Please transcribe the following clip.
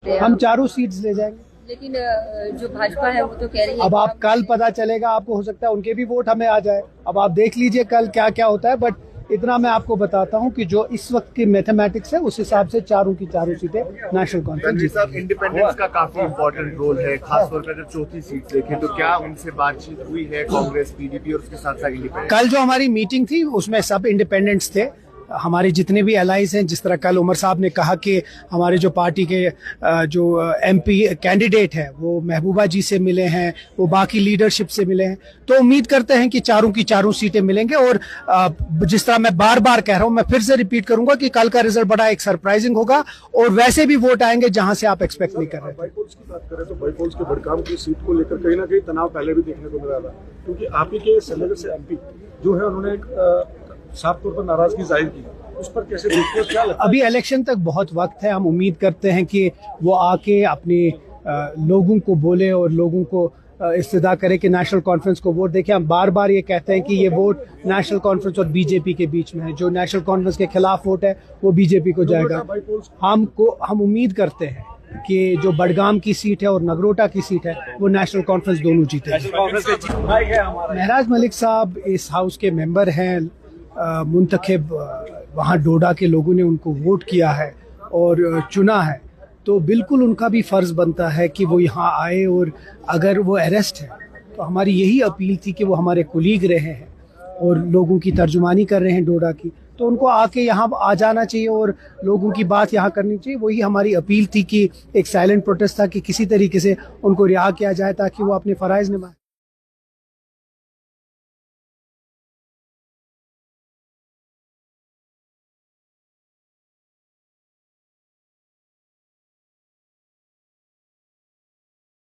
हम चारों सीट्स ले जाएंगे। लेकिन जो भाजपा है वो तो कह रही है। अब आप कल पता चलेगा, आपको हो सकता है उनके भी वोट हमें आ जाए। अब आप देख लीजिए कल क्या क्या होता है, बट इतना मैं आपको बताता हूँ कि जो इस वक्त की मैथमेटिक्स है उस हिसाब से चारों की चारों सीटें नेशनल कॉन्फ्रेंस। इंडिपेंडेंस का काफी इम्पोर्टेंट रोल है, खासतौर पर अगर चौथी सीट देखें तो क्या उनसे बातचीत हुई है कांग्रेस, पीडीपी और उसके साथ साथ इंडिपेंडेंस? कल जो हमारी मीटिंग थी उसमें सब इंडिपेंडेंट्स थे, हमारे जितने भी एलाइज हैं। जिस तरह कल उमर साहब ने कहा कि हमारे जो पार्टी के जो एमपी कैंडिडेट है वो महबूबा जी से मिले हैं, वो बाकी लीडरशिप से मिले हैं, तो उम्मीद करते हैं कि चारों की चारों सीटें मिलेंगे। और जिस तरह मैं बार बार कह रहा हूं, मैं फिर से रिपीट करूंगा कि कल का रिजल्ट बड़ा एक सरप्राइजिंग होगा और वैसे भी वोट आएंगे जहां से आप एक्सपेक्ट नहीं कर रहे। बाईपोल्स की बात करें तो बाईपोल्स के बड़काम की सीट को लेकर कहीं ना कहीं तनाव पहले भी देखने को मिल रहा था, क्योंकि आप ही के श्रीनगर से एमपी जो है उन्होंने एक साफ तौर पर नाराजगी जाहिर की, उस पर कैसे देखते हो, क्या लगता है? अभी इलेक्शन तक बहुत वक्त है, हम उम्मीद करते हैं कि वो आके अपने लोगों को बोले और लोगों को इस्तदा करे कि नेशनल कॉन्फ्रेंस को वोट देखें। हम बार बार ये कहते हैं कि ये वोट नेशनल कॉन्फ्रेंस और बीजेपी के बीच में है। जो नेशनल कॉन्फ्रेंस के खिलाफ वोट है वो बीजेपी को जाएगा। हम उम्मीद करते हैं कि जो बडगाम की सीट है और नगरोटा की सीट है वो नेशनल कॉन्फ्रेंस दोनों जीते। महराज मलिक साहब इस हाउस के मेंबर हैं, मुंतखब वहाँ डोडा के लोगों ने उनको वोट किया है और चुना है, तो बिल्कुल उनका भी फर्ज बनता है कि वो यहाँ आए। और अगर वो अरेस्ट है तो हमारी यही अपील थी कि वो हमारे कुलीग रहे हैं और लोगों की तर्जुमानी कर रहे हैं डोडा की, तो उनको आके यहाँ आ जाना चाहिए और लोगों की बात यहाँ करनी चाहिए। वही हमारी अपील थी कि एक साइलेंट प्रोटेस्ट था कि किसी तरीके से उनको रिहा किया जाए ताकि वो अपने फराइज निभाएं।